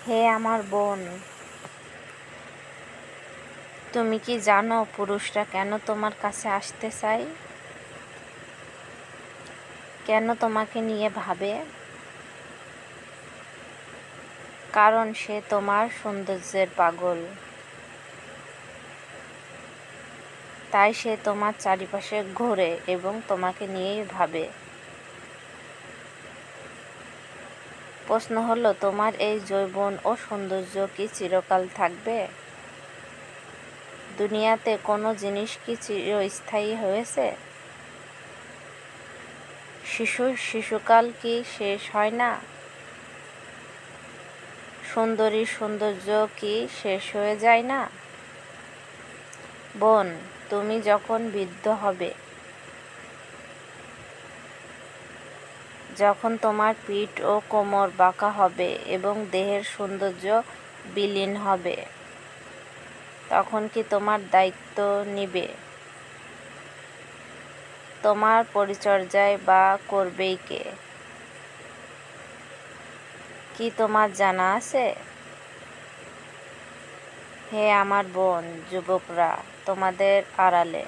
হে আমার বোন, তুমি কি জানো পুরুষরা কেন তোমার কাছে আসতে চায়? কেন তোমাকে নিয়ে ভাবে? কারণ সে তোমার সৌন্দর্যের পাগল। তাই সে তোমার চারিপাশে ঘোরে এবং তোমাকে নিয়েই ভাবে। প্রশ্ন হলো, তোমার এই যৌবন ও সৌন্দর্য কি চিরকাল থাকবে? দুনিয়াতে কোনো জিনিস কি চিরস্থায়ী হয়েছে? শিশুকাল কি শেষ হয় না? সুন্দরীর সৌন্দর্য কি শেষ হয়ে যায় না? বোন, তুমি যখন বৃদ্ধ হবে, যখন তোমার পিঠ ও কোমর বাঁকা হবে এবং দেহের সৌন্দর্য বিলীন হবে, তখন কি তোমার দায়িত্ব নিবে? তোমার পরিচর্যায় বা করবেই কে? কি তোমার জানা আছে? হে আমার বোন, যুবকরা তোমাদের আড়ালে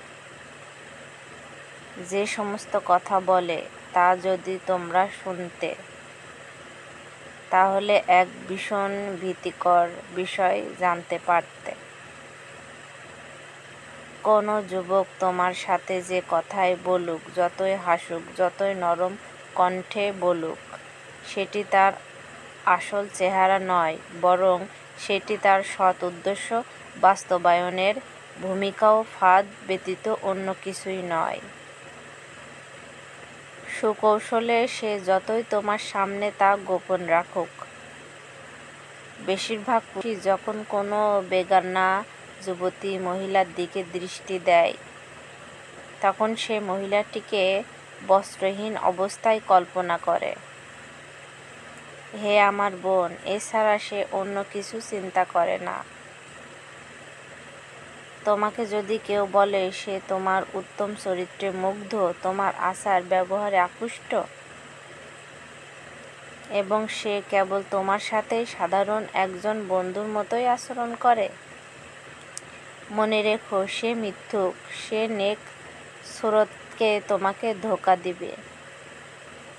যে সমস্ত কথা বলে তা যদি তোমরা শুনতে, তাহলে এক ভীষণ ভীতিকর বিষয় জানতে পারতে। কোনো যুবক তোমার সাথে যে কথাই বলুক, যতই হাসুক, যতই নরম কণ্ঠে বলুক, সেটি তার আসল চেহারা নয়, বরং সেটি তার সৎ উদ্দেশ্য বাস্তবায়নের ভূমিকা ও ফাঁদ ব্যতীত অন্য কিছুই নয়। সুকৌশলে সে যতই তোমার সামনে তা গোপন রাখুক, বেশিরভাগ পুরুষই যখন কোনো বেগানা যুবতী মহিলার দিকে দৃষ্টি দেয়, তখন সে মহিলাটিকে বস্ত্রহীন অবস্থায় কল্পনা করে। হে আমার বোন, এছাড়া সে অন্য কিছু চিন্তা করে না। তোমাকে যদি কেউ বলে সে তোমার উত্তম চরিত্রে মুগ্ধ, তোমার আচার ব্যবহারে আকৃষ্ট এবং সে কেবল তোমার সাথেই সাধারণ একজন বন্ধুর মতোই আচরণ করে, মনে রেখো সে মিথ্যুক। সে নেক সুরতকে তোমাকে ধোঁকা দিবে।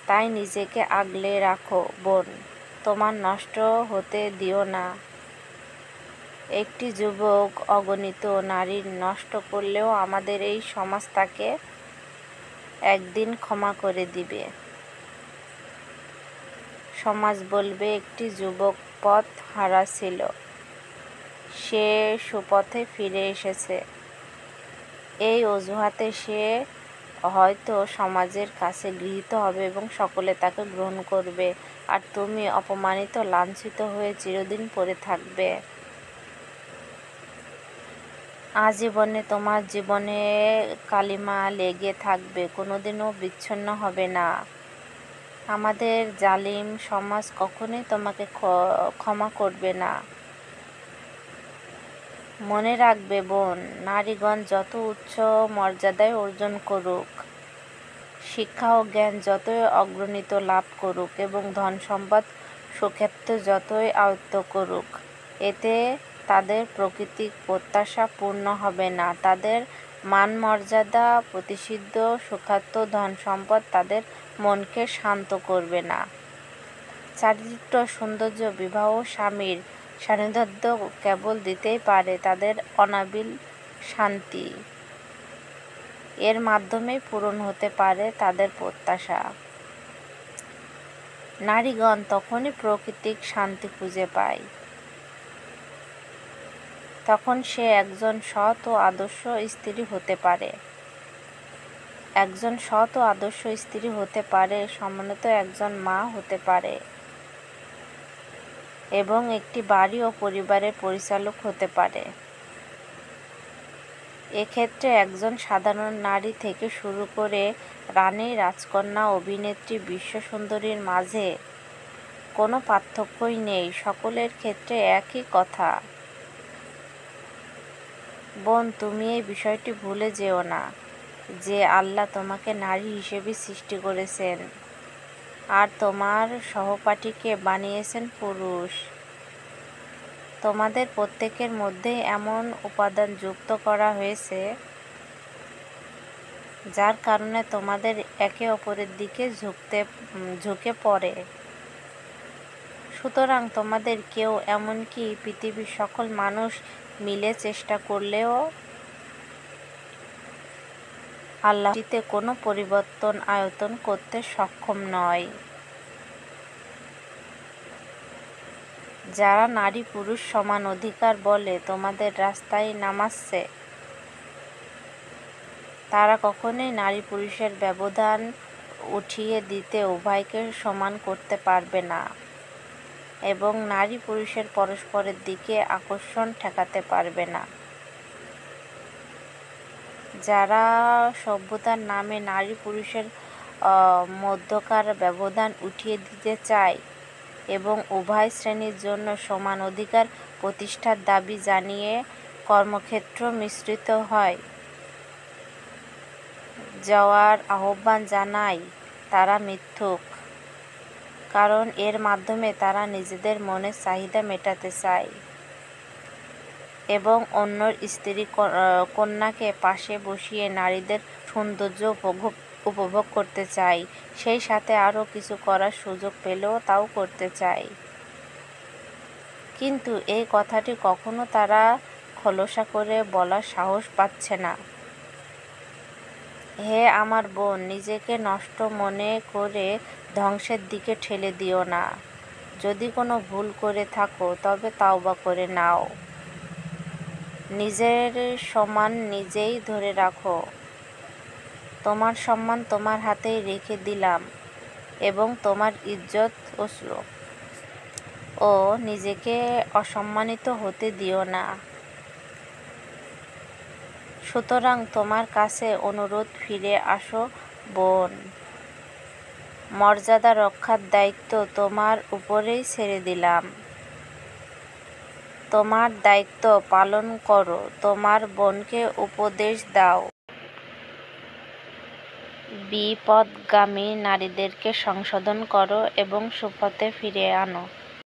তাই নিজেকে আগলে রাখো বোন, তোমার নষ্ট হতে দিও না। একটি যুবক অগণিত নারীর নষ্ট করলেও আমাদের এই সমাজ তাকে একদিন ক্ষমা করে দিবে। সমাজ বলবে একটি যুবক পথ হারা ছিল, সে সুপথে ফিরে এসেছে। এই অজুহাতে সে হয়তো সমাজের কাছে গৃহীত হবে এবং সকলে তাকে গ্রহণ করবে, আর তুমি অপমানিত, লাঞ্ছিত হয়ে চিরদিন পড়ে থাকবে। আজীবনে তোমার জীবনে কালিমা লেগে থাকবে, কোনোদিনও বিচ্ছিন্ন হবে না। আমাদের জালিম সমাজ কখনোই তোমাকে ক্ষমা করবে না। মনে রাখবে বোন, নারীগণ যত উচ্চ মর্যাদায় অর্জন করুক, শিক্ষা ও জ্ঞান যতই অগ্রণিত লাভ করুক এবং ধন সম্পদ সুখ্যাতি যতই আয়ত্ত করুক, এতে তাদের প্রকৃতিক প্রত্যাশা পূর্ণ হবে না। তাদের মান মর্যাদা, প্রতিষিদ্ধ সুখ্যাতি, ধন সম্পদ তাদের মনকে শান্ত করবে না। চারিত্রিক সৌন্দর্য, বিবাহ ও স্বামীর সান্নিধ্য কেবল দিতেই পারে তাদের অনাবিল শান্তি। এর মাধ্যমেই পূরণ হতে পারে তাদের প্রত্যাশা। নারীগণ তখনই প্রকৃতিক শান্তি খুঁজে পায়, তখন সে একজন সৎ ও আদর্শ স্ত্রী হতে পারে। একজন সৎ ও আদর্শ স্ত্রী হতে পারে, সম্মানিত একজন মা হতে পারে এবং একটি বাড়ি ও পরিবারের পরিচালক হতে পারে। এক্ষেত্রে একজন সাধারণ নারী থেকে শুরু করে রানী, রাজকন্যা, অভিনেত্রী, বিশ্বসুন্দরীর মাঝে কোনো পার্থক্যই নেই। সকলের ক্ষেত্রে একই কথা। বোন, তুমি এই বিষয়টি ভুলে যেও না যে আল্লাহ তোমাকে নারী হিসেবে সৃষ্টি করেছেন আর তোমার সহপাঠীকে বানিয়েছেন পুরুষ। তোমাদের প্রত্যেকের মধ্যেই এমন উপাদান যুক্ত করা হয়েছে যার কারণে তোমাদের একে অপরের দিকে ঝুঁকে পড়ে। সুতরাং তোমাদের কেউ, এমনকি পৃথিবীর সকল মানুষ মিলে চেষ্টা করলেও আল্লাহতে কোনো পরিবর্তন আয়তন করতে সক্ষম নয়। যারা নারী পুরুষ সমান অধিকার বলে তোমাদের রাস্তায় নামাচ্ছে, তারা কখনোই নারী পুরুষের ব্যবধান উঠিয়ে দিতে উভয়কে সমান করতে পারবে না এবং নারী পুরুষের পরস্পরের দিকে আকর্ষণ ঠেকাতে পারবে না। যারা সভ্যতার নামে নারী পুরুষের মধ্যকার ব্যবধান উঠিয়ে দিতে চায় এবং উভয় শ্রেণীর জন্য সমান অধিকার প্রতিষ্ঠার দাবি জানিয়ে কর্মক্ষেত্র মিশ্রিত হয় যাওয়ার আহ্বান জানায়, তারা মিথ্যুক। কারণ এর মাধ্যমে তারা নিজেদের মনের চাহিদা মেটাতে চায় এবং অন্যর স্ত্রী কন্যাকে পাশে বসিয়ে নারীদের সৌন্দর্য উপভোগ করতে চায়, সেই সাথে আরও কিছু করার সুযোগ পেলেও তাও করতে চায়। কিন্তু এই কথাটি কখনো তারা খোলসা করে বলার সাহস পাচ্ছে না। হে আমার বোন, নিজেকে নষ্ট মনে করে ধ্বংসের দিকে ঠেলে দিও না। যদি কোনো ভুল করে থাকো তবে তাওবা করে নাও। নিজের সম্মান নিজেই ধরে রাখো। তোমার সম্মান তোমার হাতেই রেখে দিলাম এবং তোমার ইজ্জত ও নিজেকে অসম্মানিত হতে দিও না। সুতরাং তোমার কাছে অনুরোধ, ফিরে আসো বোন। মর্যাদা রক্ষার দায়িত্ব তোমার উপরেই ছেড়ে দিলাম। তোমার দায়িত্ব পালন করো। তোমার বোনকে উপদেশ দাও। বিপথগামী নারীদেরকে সংশোধন করো এবং সুপথে ফিরিয়ে আনো।